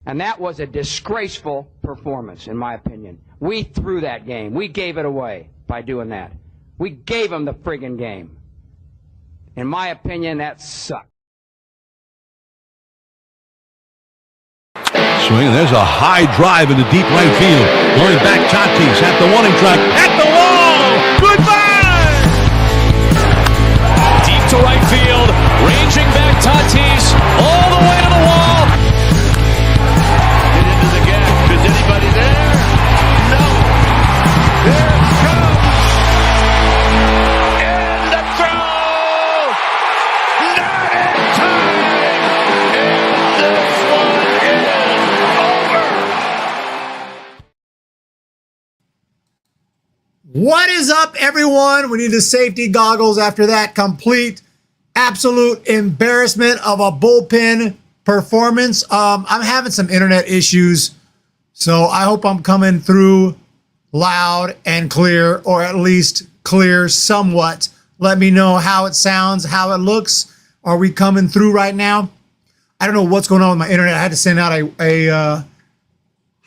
And that was a disgraceful performance, in my opinion. We threw that game. We gave it away by doing that. We gave them the friggin' game. In my opinion, that sucked. Swing, there's a high drive into deep right field. Going back, Tatis at the warning track, at the wall! Goodbye! Deep to right field, ranging back Tatis, all the way to the wall. Get into the gap. Is anybody there? No. There it comes. And the throw. Not in time. And this one is over. What is up, everyone? We need the safety goggles after that complete, absolute embarrassment of a bullpen performance. I'm having some internet issues, so I hope I'm coming through loud and clear, or at least clear somewhat. Let me know how it sounds, how it looks. Are we coming through right now? I don't know what's going on with my internet. I had to send out a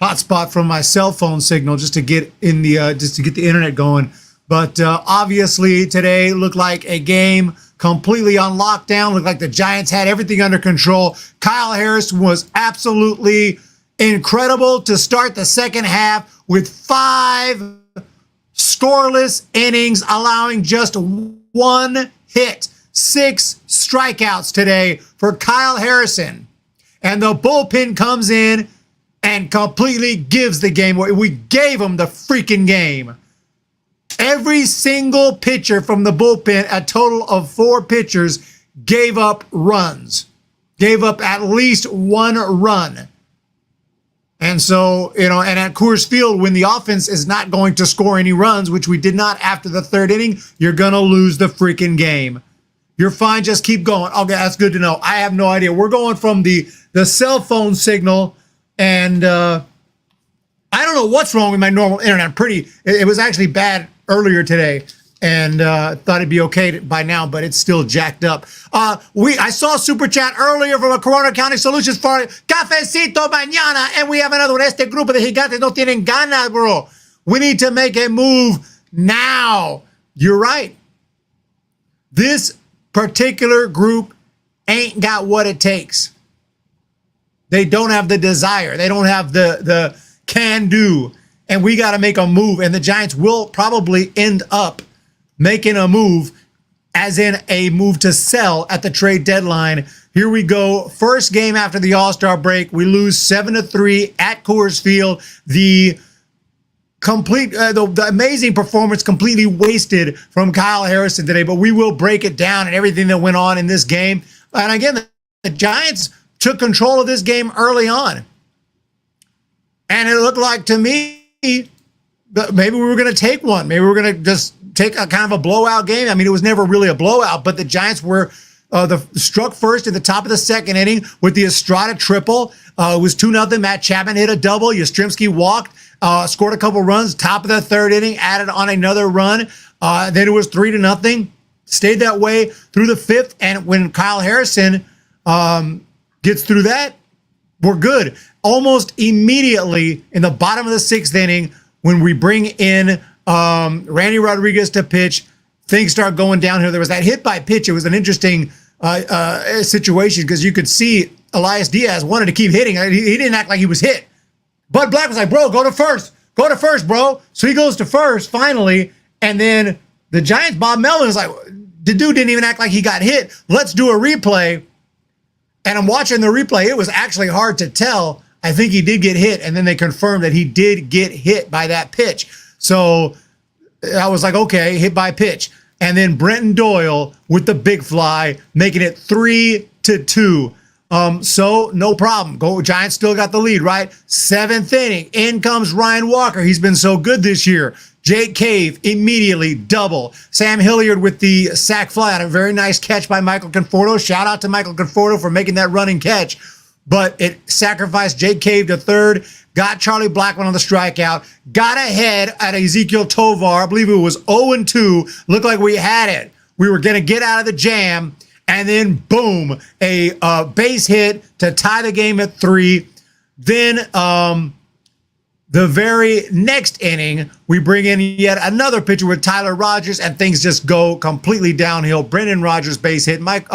hotspot from my cell phone signal just to get in the just to get the internet going. But obviously today looked like a game completely on lockdown. Looked like the Giants had everything under control. Kyle Harris was absolutely incredible to start the second half with 5 scoreless innings, allowing just 1 hit, 6 strikeouts today for Kyle Harrison. And the bullpen comes in and completely gives the game away. We gave him the freaking game. Every single pitcher from the bullpen, a total of 4 pitchers, gave up runs. Gave up at least 1 run. And so, and at Coors Field, when the offense is not going to score any runs, which we did not after the 3rd inning, you're going to lose the freaking game. You're fine. Just keep going. Okay, that's good to know. I have no idea. We're going from the cell phone signal, and I don't know what's wrong with my normal internet. It was actually bad earlier today, and thought it'd be okay by now, but it's still jacked up. I saw a super chat earlier from a Corona County Solutions for Cafecito Mañana, and we have another one. Este grupo de gigantes no tienen ganas, bro. We need to make a move now. You're right. This particular group ain't got what it takes. They don't have the desire. They don't have the can do. And we got to make a move. And the Giants will probably end up making a move, as in a move to sell at the trade deadline. Here we go. First game after the All-Star break. We lose 7-3 at Coors Field. The amazing performance completely wasted from Kyle Harrison today. But we will break it down and everything that went on in this game. And again, the Giants took control of this game early on. And it looked like to me, maybe we were going to take one. Maybe we were going to just take a kind of a blowout game. I mean, it was never really a blowout, but the Giants were struck first in the top of the 2nd inning with the Estrada triple. It was 2-0. Matt Chapman hit a double. Yastrzemski walked, scored a couple runs. Top of the 3rd inning, added on another run. Then it was 3-0. Stayed that way through the 5th. And when Kyle Harrison gets through that, we're good. Almost immediately in the bottom of the 6th inning, when we bring in Randy Rodriguez to pitch, things start going downhill. There was that hit by pitch. It was an interesting situation because you could see Elias Diaz wanted to keep hitting. He didn't act like he was hit. Bud Black was like, bro, go to first. Go to first, bro. So he goes to first finally. And then the Giants, Bob Melvin, is like, the dude didn't even act like he got hit. Let's do a replay. And I'm watching the replay. It was actually hard to tell. I think he did get hit, and then they confirmed that he did get hit by that pitch. So I was like, okay, hit by pitch. And then Brenton Doyle with the big fly, making it 3-2. So no problem. Go Giants still got the lead, right? 7th inning. In comes Ryan Walker. He's been so good this year. Jake Cave immediately double. Sam Hilliard with the sac fly on a very nice catch by Michael Conforto. Shout out to Michael Conforto for making that running catch. But it sacrificed Jake Cave to 3rd, got Charlie Blackmon on the strikeout, got ahead at Ezekiel Tovar. I believe it was 0-2. Looked like we had it. We were going to get out of the jam. And then, boom, a base hit to tie the game at 3. Then the very next inning, we bring in yet another pitcher with Tyler Rogers, and things just go completely downhill. Brendan Rodgers base hit, Mike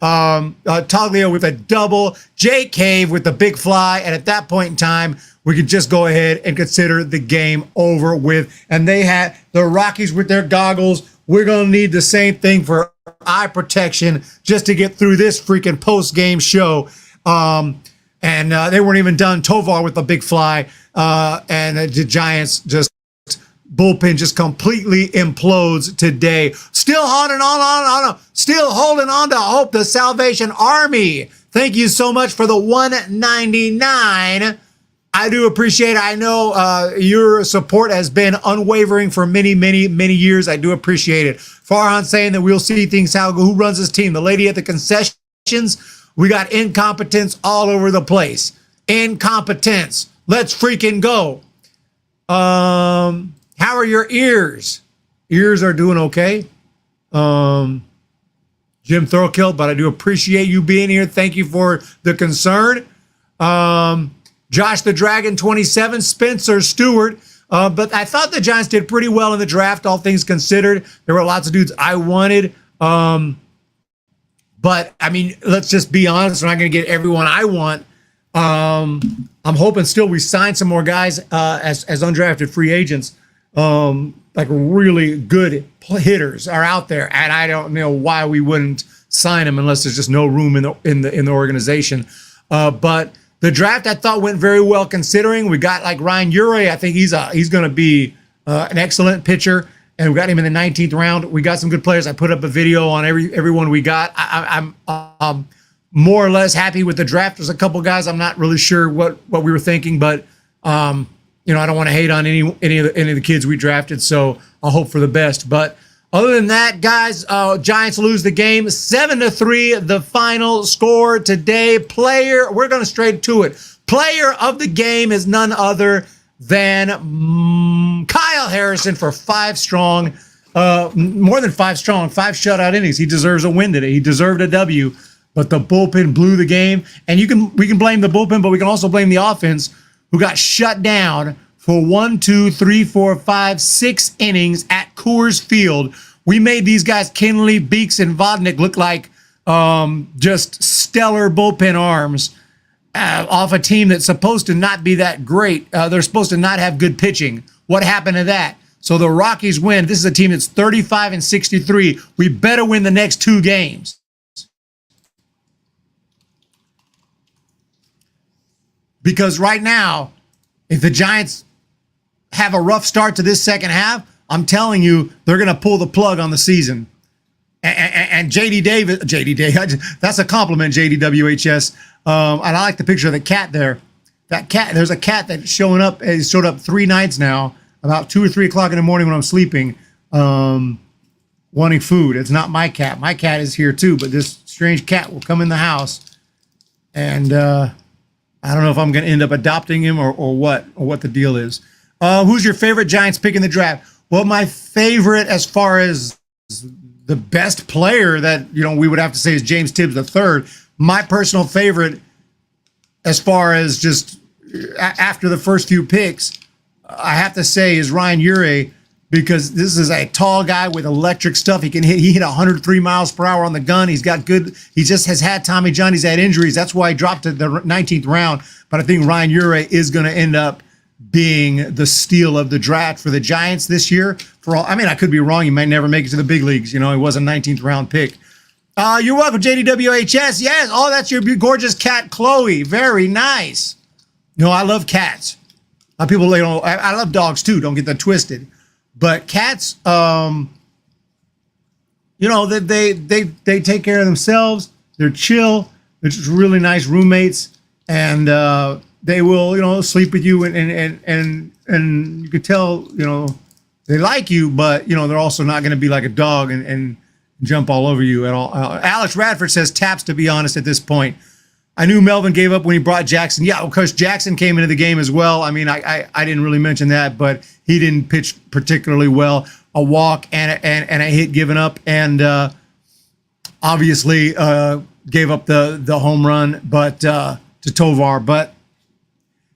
Taglio with a double, Jake Cave with the big fly, and at that point in time, we could just go ahead and consider the game over with. And they had the Rockies with their goggles. We're going to need the same thing for eye protection just to get through this freaking post-game show. And they weren't even done. Tovar with the big fly, and the Giants just bullpen just completely implodes today. Still holding on, still holding on to hope. The Salvation Army. Thank you so much for the $1.99. I do appreciate it. I know your support has been unwavering for many, many, many years. I do appreciate it. Farhan saying that we'll see things how who runs this team. The lady at the concessions. We got incompetence all over the place. Incompetence. Let's freaking go. How are your ears? Ears are doing okay. Jim Thorokill, but I do appreciate you being here. Thank you for the concern. Josh the Dragon 27, Spencer Stewart. But I thought the Giants did pretty well in the draft, all things considered. There were lots of dudes I wanted. But, I mean, let's just be honest. We're not going to get everyone I want. I'm hoping still we sign some more guys as undrafted free agents. Like really good hitters are out there. And I don't know why we wouldn't sign them unless there's just no room in the organization. But the draft I thought went very well considering. We got like Ryan Urey. I think he's going to be an excellent pitcher. And we got him in the 19th round. We got some good players. I put up a video on everyone we got. I'm more or less happy with the draft. There's a couple guys I'm not really sure what we were thinking, but I don't want to hate on any of the kids we drafted. So I'll hope for the best. But other than that, guys, Giants lose the game 7-3. The final score today. We're going to straight to it. Player of the game is none other than Kyle Harrison for 5 strong, more than 5 strong, 5 shutout innings. He deserves a win today. He deserved a W, but the bullpen blew the game. And we can blame the bullpen, but we can also blame the offense, who got shut down for 6 innings at Coors Field. We made these guys, Kinley, Beeks, and Vodnik, look like just stellar bullpen arms. Off a team that's supposed to not be that great. They're supposed to not have good pitching. What happened to that? So the Rockies win. This is a team that's 35-63. We better win the next 2 games. Because right now, if the Giants have a rough start to this second half, I'm telling you, they're going to pull the plug on the season. And JD Davis, that's a compliment, JDWHS. And I like the picture of the cat there. That cat, there's a cat that's showing up. He's showed up 3 nights now, about 2 or 3 o'clock in the morning when I'm sleeping, wanting food. It's not my cat. My cat is here too, but this strange cat will come in the house. And I don't know if I'm going to end up adopting him or what the deal is. Who's your favorite Giants pick in the draft? Well, my favorite as far as the best player that, we would have to say is James Tibbs III. My personal favorite, as far as just after the first few picks, I have to say is Ryan Urey, because this is a tall guy with electric stuff. He hit 103 miles per hour on the gun. He just has had Tommy John. He's had injuries. That's why he dropped to the 19th round. But I think Ryan Urey is going to end up being the steal of the draft for the Giants this year. I could be wrong. He might never make it to the big leagues. He was a 19th round pick. You're welcome, JDWHS. Yes. Oh, that's your gorgeous cat, Chloe. Very nice. I love cats. A lot of people, I love dogs too. Don't get that twisted. But cats, they take care of themselves. They're chill. They're just really nice roommates, and they will, sleep with you, and you could tell, they like you, but they're also not going to be like a dog and jump all over you at all. Alex Radford says taps, to be honest, at this point. I knew Melvin gave up when he brought Jackson. Yeah, of course, Jackson came into the game as well. I mean, I didn't really mention that, but he didn't pitch particularly well. A walk and a hit given up, and obviously gave up the home run, but to Tovar. But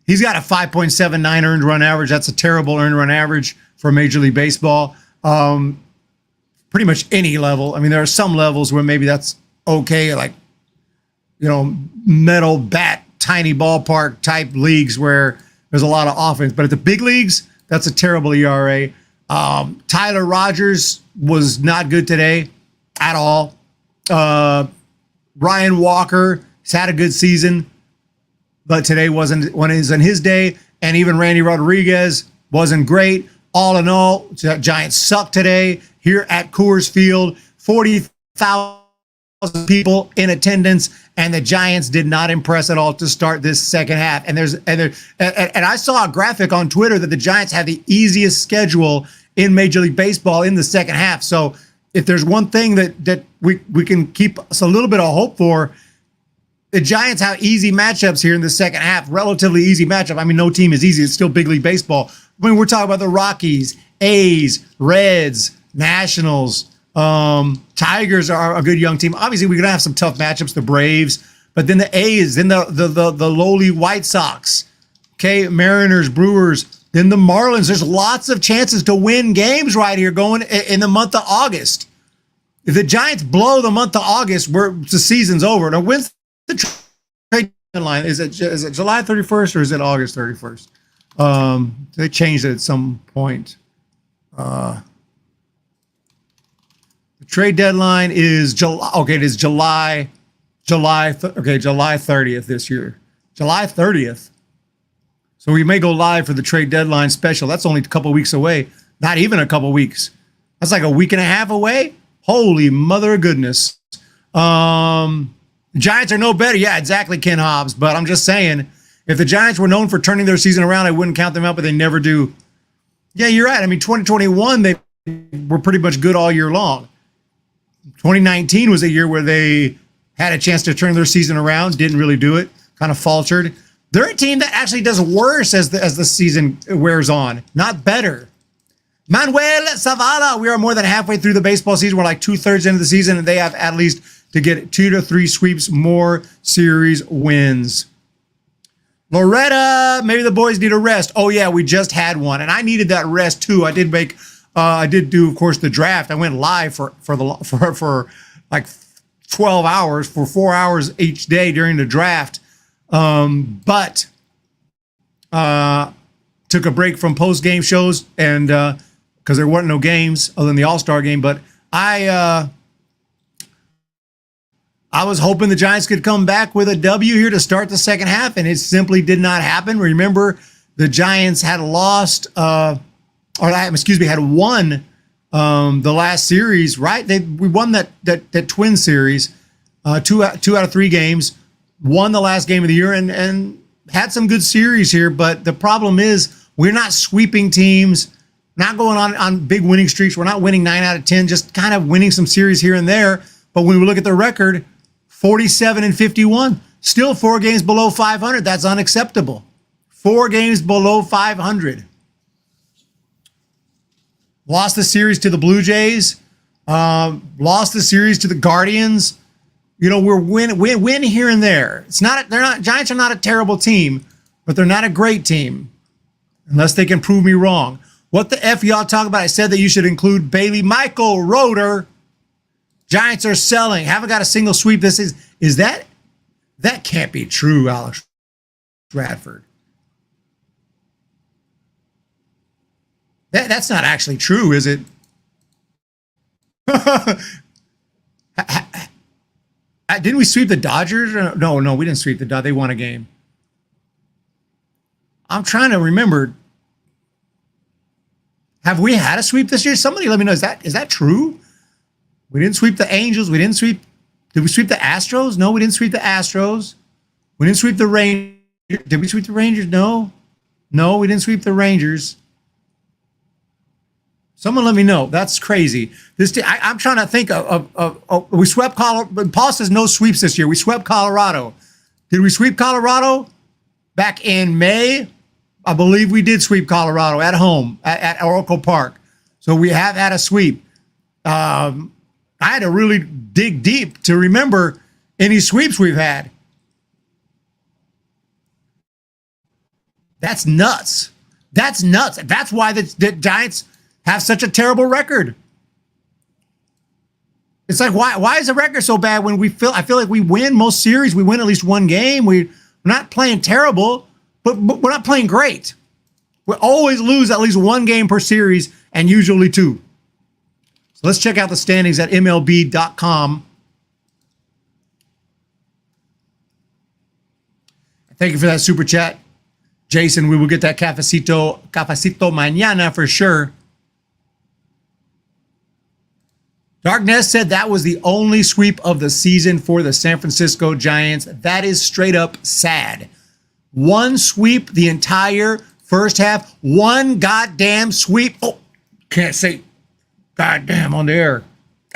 He's got a 5.79 earned run average. That's a terrible earned run average for Major League Baseball. Pretty much any level. I mean, there are some levels where maybe that's okay, like, metal bat, tiny ballpark type leagues where there's a lot of offense. But at the big leagues, that's a terrible ERA. Tyler Rogers was not good today at all. Ryan Walker, he's had a good season, but today wasn't his day. And even Randy Rodriguez wasn't great. All in all, the Giants suck today here at Coors Field. 40,000 people in attendance, and the Giants did not impress at all to start this second half. And I saw a graphic on Twitter that the Giants have the easiest schedule in Major League Baseball in the second half. So if there's one thing that we can keep us a little bit of hope for, the Giants have easy matchups here in the second half, relatively easy matchup. I mean, no team is easy. It's still big league baseball. I mean, we're talking about the Rockies, A's, Reds, Nationals. Tigers are a good young team. Obviously, we're going to have some tough matchups, the Braves, but then the A's, then the lowly White Sox, okay, Mariners, Brewers, then the Marlins. There's lots of chances to win games right here going in the month of August. If the Giants blow the month of August, the season's over. Now, when's the trade deadline? Is it July 31st or is it August 31st? They changed it at some point. The trade deadline is July. Okay, it is July 30th this year. July 30th. So we may go live for the trade deadline special. That's only a couple weeks away. Not even a couple weeks. That's like a week and a half away. Holy mother of goodness. Giants are no better. Yeah, exactly, Ken Hobbs. But I'm just saying, if the Giants were known for turning their season around, I wouldn't count them out, but they never do. Yeah, you're right. I mean, 2021, they were pretty much good all year long. 2019 was a year where they had a chance to turn their season around, didn't really do it, kind of faltered. They're a team that actually does worse as the season wears on, not better. Manuel Zavala, we are more than halfway through the baseball season. We're like 2/3 into the season, and they have at least to get 2 to 3 sweeps, more series wins. Loretta, maybe the boys need a rest. Oh yeah, we just had one, and I needed that rest too. I did do, of course, the draft. I went live for like 12 hours, for 4 hours each day during the draft. But took a break from post-game shows, and because there weren't no games other than the All-Star game. But I was hoping the Giants could come back with a W here to start the second half, and it simply did not happen. Remember, the Giants had won the last series, right? We won that twin series, 2 out of 3 games, won the last game of the year, and had some good series here. But the problem is we're not sweeping teams, not going on big winning streaks. We're not winning 9 out of 10, just kind of winning some series here and there. But when we look at the record, 47-51, still 4 games below 500. That's unacceptable. 4 games below 500. Lost the series to the Blue Jays. Lost the series to the Guardians. We're win here and there. Giants are not a terrible team, but they're not a great team unless they can prove me wrong. What the F y'all talk about? I said that you should include Bailey. Michael Roeder. Giants are selling. Haven't got a single sweep. Is that can't be true, Alex Radford. That's not actually true, is it? Didn't we sweep the Dodgers? No, we didn't sweep the Dodgers. They won a game. I'm trying to remember. Have we had a sweep this year? Somebody let me know. Is that true? We didn't sweep the Angels. Did we sweep the Astros? No, we didn't sweep the Astros. We didn't sweep the Rangers. Did we sweep the Rangers? No, we didn't sweep the Rangers. Someone let me know. That's crazy. I'm trying to think of we swept Colorado. Paul says no sweeps this year. We swept Colorado. Did we sweep Colorado back in May? I believe we did sweep Colorado at home at Oracle Park. So we have had a sweep. I had to really dig deep to remember any sweeps we've had. That's nuts. That's nuts. That's why the Giants have such a terrible record. It's like, why is the record so bad when I feel like we win most series. We win at least one game. We're not playing terrible, but we're not playing great. We always lose at least one game per series and usually two. So let's check out the standings at MLB.com. Thank you for that super chat, Jason. We will get that cafecito mañana for sure. Darkness said that was the only sweep of the season for the San Francisco Giants. That is straight up sad. One sweep the entire first half. One goddamn sweep. Oh, can't say goddamn on the air.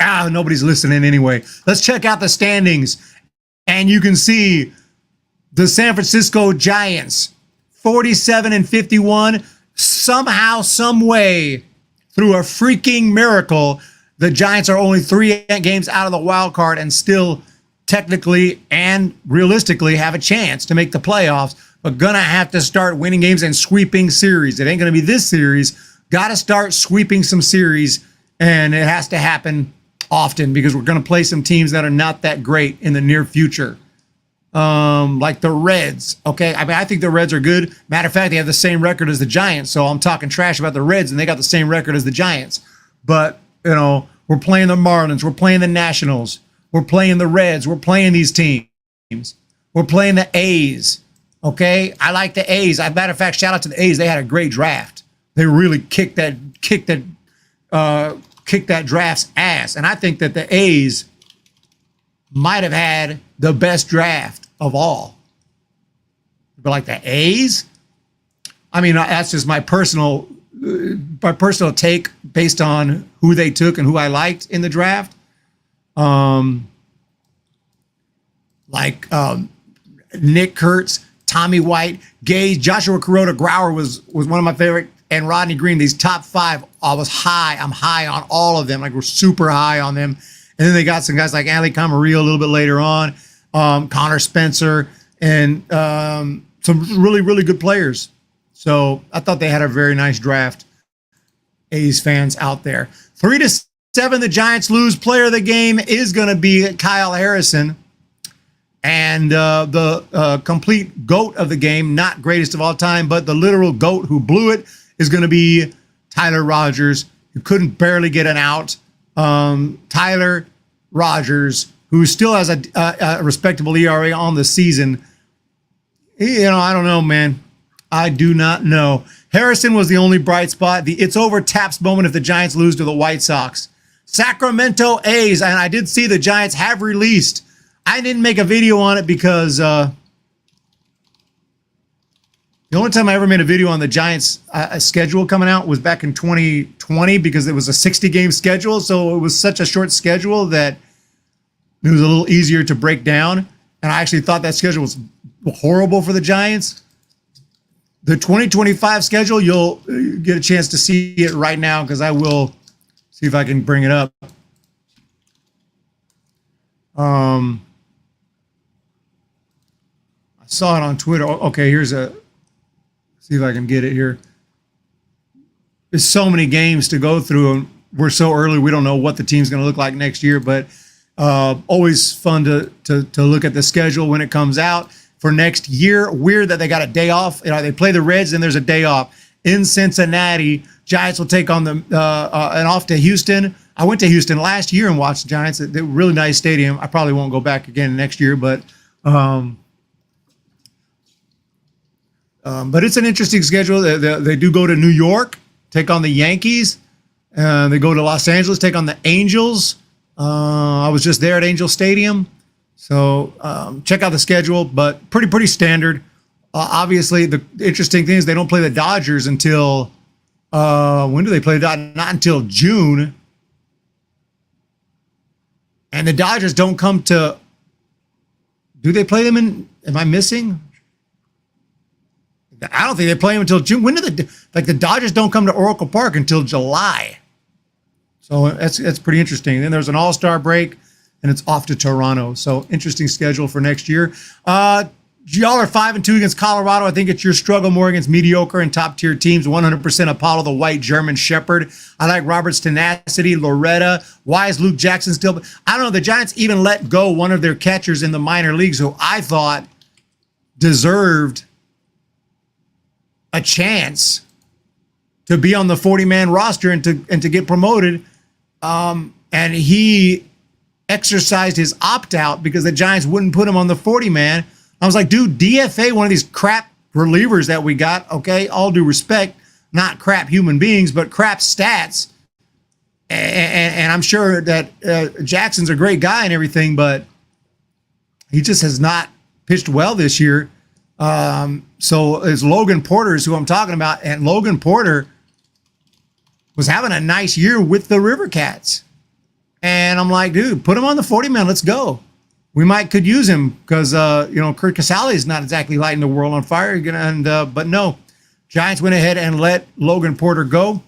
Nobody's listening anyway. Let's check out the standings. And you can see the San Francisco Giants, 47-51. Somehow, some way, through a freaking miracle, the Giants are only 3 games out of the wild card and still technically and realistically have a chance to make the playoffs, but gonna have to start winning games and sweeping series. It ain't gonna be this series. Got to start sweeping some series, and it has to happen often because we're gonna play some teams that are not that great in the near future. Like the Reds. Okay, I mean, I think the Reds are good. Matter of fact, they have the same record as the Giants, so I'm talking trash about the Reds, and they got the same record as the Giants. But you know, we're playing the Marlins, we're playing the Nationals, we're playing the Reds, we're playing these teams. We're playing the A's. Okay, I like the A's. As a matter of fact, shout out to the A's. They had a great draft. They really kicked that draft's ass, and I think that the A's might have had the best draft of all. But like the A's, I mean, that's just my personal take based on who they took and who I liked in the draft. Nick Kurtz, Tommy White, Gage, Joshua Kuroda, Grauer was one of my favorite, and Rodney Green. These top 5, I'm high on all of them. Like, we're super high on them. And then they got some guys like Ali Camarillo a little bit later on, Connor Spencer, and some really, really good players. So I thought they had a very nice draft. A's fans out there. 3-7, the Giants lose. Player of the game is going to be Kyle Harrison. And the complete GOAT of the game, not greatest of all time, but the literal GOAT who blew it, is going to be Tyler Rogers, who couldn't barely get an out. Tyler Rogers, who still has a respectable ERA on the season. I don't know, man. I do not know. Harrison was the only bright spot. The it's over taps moment if the Giants lose to the White Sox. Sacramento A's, and I did see the Giants have released. I didn't make a video on it because the only time I ever made a video on the Giants schedule coming out was back in 2020 because it was a 60-game schedule. So it was such a short schedule that it was a little easier to break down. And I actually thought that schedule was horrible for the Giants. The 2025 schedule, you'll get a chance to see it right now because I will see if I can bring it up. I saw it on Twitter. Okay, here's see if I can get it here. There's so many games to go through, and we're so early, we don't know what the team's going to look like next year, but always fun to look at the schedule when it comes out for next year. Weird that they got a day off. They play the Reds, and there's a day off. In Cincinnati, Giants will take on and off to Houston. I went to Houston last year and watched the Giants. They're a really nice stadium. I probably won't go back again next year, but it's an interesting schedule. They do go to New York, take on the Yankees. They go to Los Angeles, take on the Angels. I was just there at Angel Stadium. So check out the schedule, but pretty standard. Obviously, the interesting thing is they don't play the Dodgers until when do they play the Dodgers? Not until June. And the Dodgers don't come to. Do they play them in? Am I missing? I don't think they play them until June. When do the Dodgers don't come to Oracle Park until July? So that's pretty interesting. Then there's an All-Star break, and it's off to Toronto. So interesting schedule for next year. Y'all are 5-2 against Colorado. I think it's your struggle more against mediocre and top-tier teams. 100% Apollo, the white German shepherd. I like Robert's tenacity. Loretta. Why is Luke Jackson still? I don't know. The Giants even let go one of their catchers in the minor leagues who I thought deserved a chance to be on the 40-man roster and to get promoted. And he exercised his opt-out because the Giants wouldn't put him on the 40-man. I was like, dude, DFA one of these crap relievers that we got, okay? All due respect, not crap human beings, but crap stats. And I'm sure that Jackson's a great guy and everything, but he just has not pitched well this year. So it's Logan Porter is who I'm talking about, and Logan Porter was having a nice year with the River Cats. And I'm like, dude, put him on the 40-man. Let's go. We could use him because, Kurt Casale is not exactly lighting the world on fire. But no, Giants went ahead and let Logan Porter go.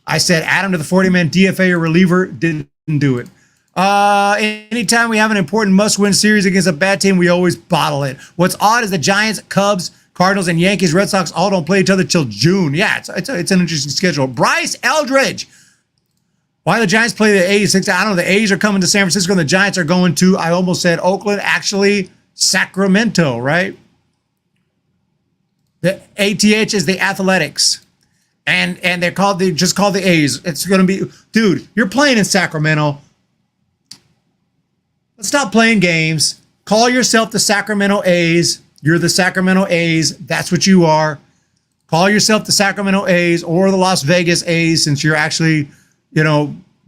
I said add him to the 40-man DFA or reliever. Didn't do it. Anytime we have an important must-win series against a bad team, we always bottle it. What's odd is the Giants, Cubs, Cardinals, and Yankees, Red Sox all don't play each other till June. Yeah, it's an interesting schedule. Bryce Eldridge. Why the Giants play the A's? I don't know. The A's are coming to San Francisco, and the Giants are going to, I almost said Oakland, actually Sacramento, right? The ATH is the Athletics. And they just called the A's. It's going to be, dude, you're playing in Sacramento. Let's stop playing games. Call yourself the Sacramento A's. You're the Sacramento A's. That's what you are. Call yourself the Sacramento A's or the Las Vegas A's since you're actually,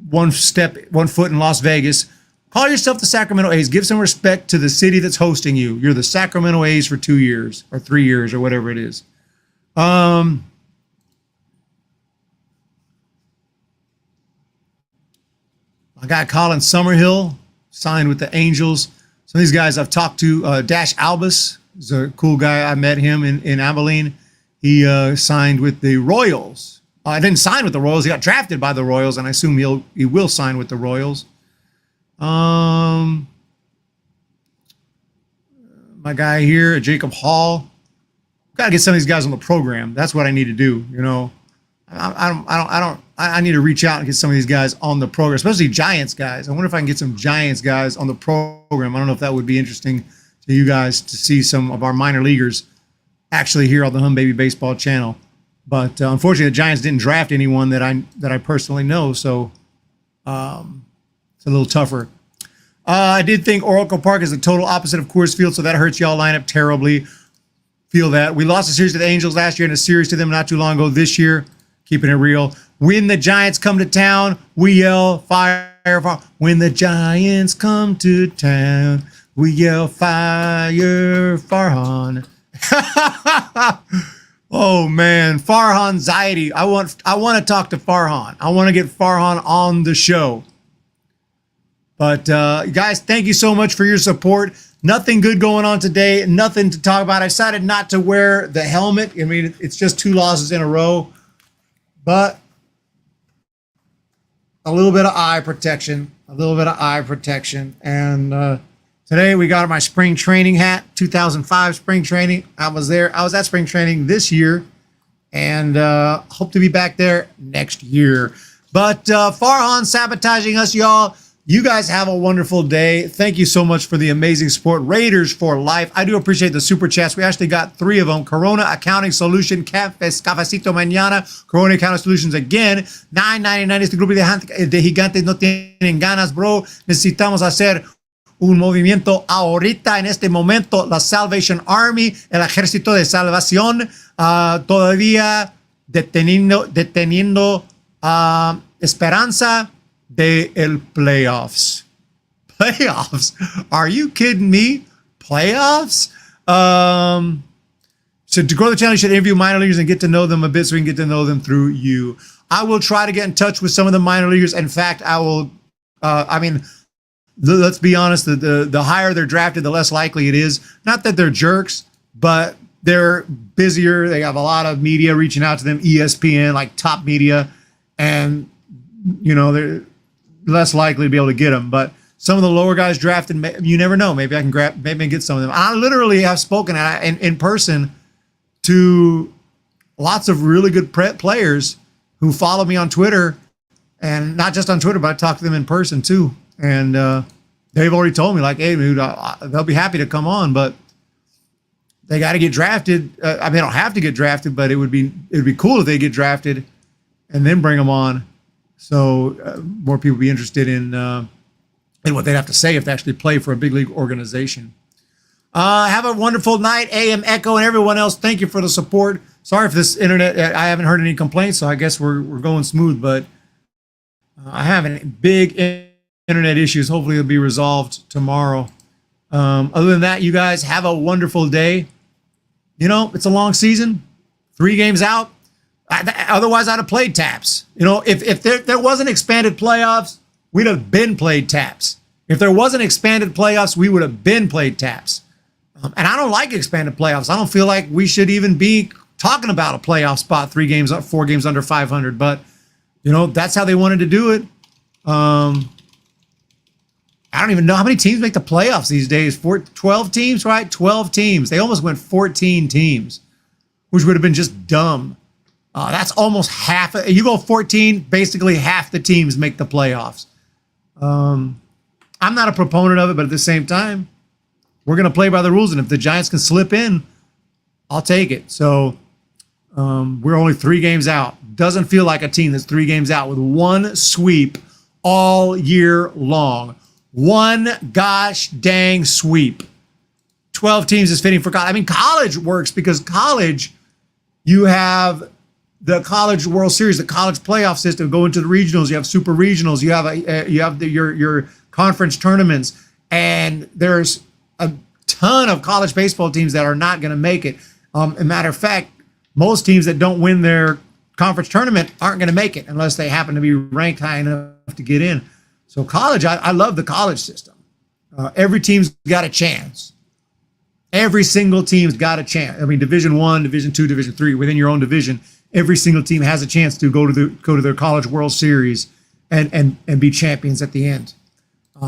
one foot in Las Vegas. Call yourself the Sacramento A's. Give some respect to the city that's hosting you. You're the Sacramento A's for 2 years or 3 years or whatever it is. I got Colin Summerhill signed with the Angels. Some of these guys I've talked to. Dash Albus is a cool guy. I met him in Abilene. He signed with the Royals. I didn't sign with the Royals. He got drafted by the Royals, and I assume he will sign with the Royals. My guy here, Jacob Hall. Got to get some of these guys on the program. That's what I need to do. I need to reach out and get some of these guys on the program, especially Giants guys. I wonder if I can get some Giants guys on the program. I don't know if that would be interesting to you guys to see some of our minor leaguers actually here on the Humm Baby Baseball channel. But unfortunately, the Giants didn't draft anyone that I personally know, so it's a little tougher. I did think Oracle Park is the total opposite of Coors Field, so that hurts y'all lineup terribly. Feel that. We lost a series to the Angels last year and a series to them not too long ago this year. Keeping it real. When the Giants come to town, we yell fire, fire. When the Giants come to town, we yell fire, Farhan. Oh man, Farhan-ziety. I want to talk to Farhan. I want to get Farhan on the show. But guys, thank you so much for your support. Nothing good going on today. Nothing to talk about. I decided not to wear the helmet. I mean, it's just 2 losses in a row. But a little bit of eye protection. And today we got my spring training hat, 2005 spring training. I was there. I was at spring training this year, and hope to be back there next year. But Farhan sabotaging us, y'all. You guys have a wonderful day. Thank you so much for the amazing support. Raiders for life. I do appreciate the super chats. We actually got 3 of them. Corona Accounting Solution, Cafecito Mañana, Corona Accounting Solutions again. $9.99. Este grupo de gigantes no tienen ganas, bro. Necesitamos hacer un movimiento ahorita, en este momento. La Salvation Army, el Ejército de Salvación, todavía deteniendo esperanza de el playoffs. Playoffs? Are you kidding me? Playoffs? So to grow the channel, you should interview minor leaguers and get to know them a bit so we can get to know them through you. I will try to get in touch with some of the minor leaguers. In fact, I will, let's be honest, the higher they're drafted, the less likely it is. Not that they're jerks, but they're busier. They have a lot of media reaching out to them, ESPN, like top media. And, they're less likely to be able to get them. But some of the lower guys drafted, you never know. Maybe I can maybe get some of them. I literally have spoken in person to lots of really good players who follow me on Twitter, and not just on Twitter, but I talk to them in person too. And they've already told me, like, hey, dude, they'll be happy to come on, but they got to get drafted. I mean, they don't have to get drafted, but it would be cool if they get drafted and then bring them on, so more people be interested in what they'd have to say if they actually play for a big league organization. Have a wonderful night, AM Echo, and everyone else. Thank you for the support. Sorry if this internet, I haven't heard any complaints, so I guess we're going smooth, but I have big internet issues. Hopefully it'll be resolved tomorrow. Other than that, you guys have a wonderful day. You know, it's a long season, 3 games out. Otherwise, I'd have played taps. You know, if there wasn't expanded playoffs, we'd have been played taps. If there wasn't expanded playoffs, we would have been played taps. And I don't like expanded playoffs. I don't feel like we should even be talking about a playoff spot 4 games under 500. But, you know, that's how they wanted to do it. I don't even know how many teams make the playoffs these days. 12 teams, right? 12 teams. They almost went 14 teams, which would have been just dumb. That's almost half. You go 14, basically half the teams make the playoffs. I'm not a proponent of it, but at the same time, we're going to play by the rules. And if the Giants can slip in, I'll take it. So we're only 3 games out. Doesn't feel like a team that's 3 games out with 1 sweep all year long. 1 gosh dang sweep. 12 teams is fitting for college. I mean, college works because college, you have the College World Series, the college playoff system, go into the regionals. You have super regionals. You have your conference tournaments, and there's a ton of college baseball teams that are not going to make it. As a matter of fact, most teams that don't win their conference tournament aren't going to make it unless they happen to be ranked high enough to get in. So college, I love the college system. Every team's got a chance. Every single team's got a chance. I mean, Division I, Division II, Division III, within your own division, every single team has a chance to go to their College World Series and be champions at the end.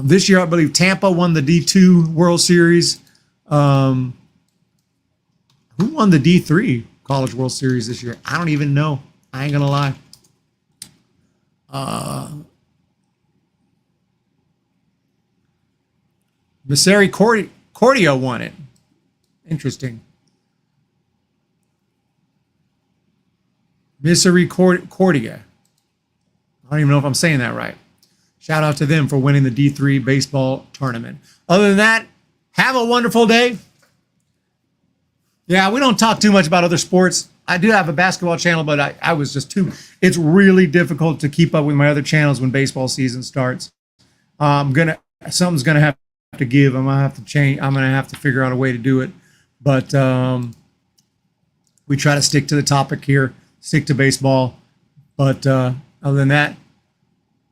This year, I believe Tampa won the D2 World Series. Who won the D3 College World Series this year? I don't even know. I ain't gonna lie. Misericordia won it. Interesting. Misericordia. I don't even know if I'm saying that right. Shout out to them for winning the D3 baseball tournament. Other than that, have a wonderful day. Yeah, we don't talk too much about other sports. I do have a basketball channel, but I was just it's really difficult to keep up with my other channels when baseball season starts. Something's gonna have to give. I'm gonna have to change. I'm gonna have to figure out a way to do it. But we try to stick to the topic here, stick to baseball. But other than that,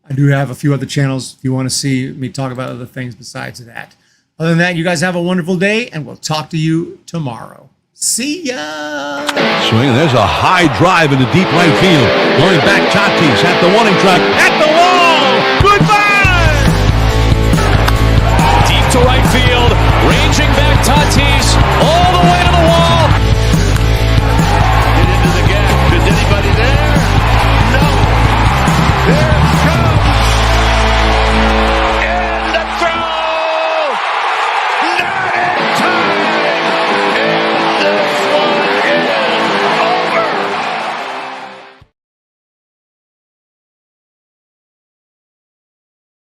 I do have a few other channels if you want to see me talk about other things besides that. Other than that, you guys have a wonderful day, and we'll talk to you tomorrow. See ya! Swing, there's a high drive into deep right field. Going back, Tatis at the warning track, at the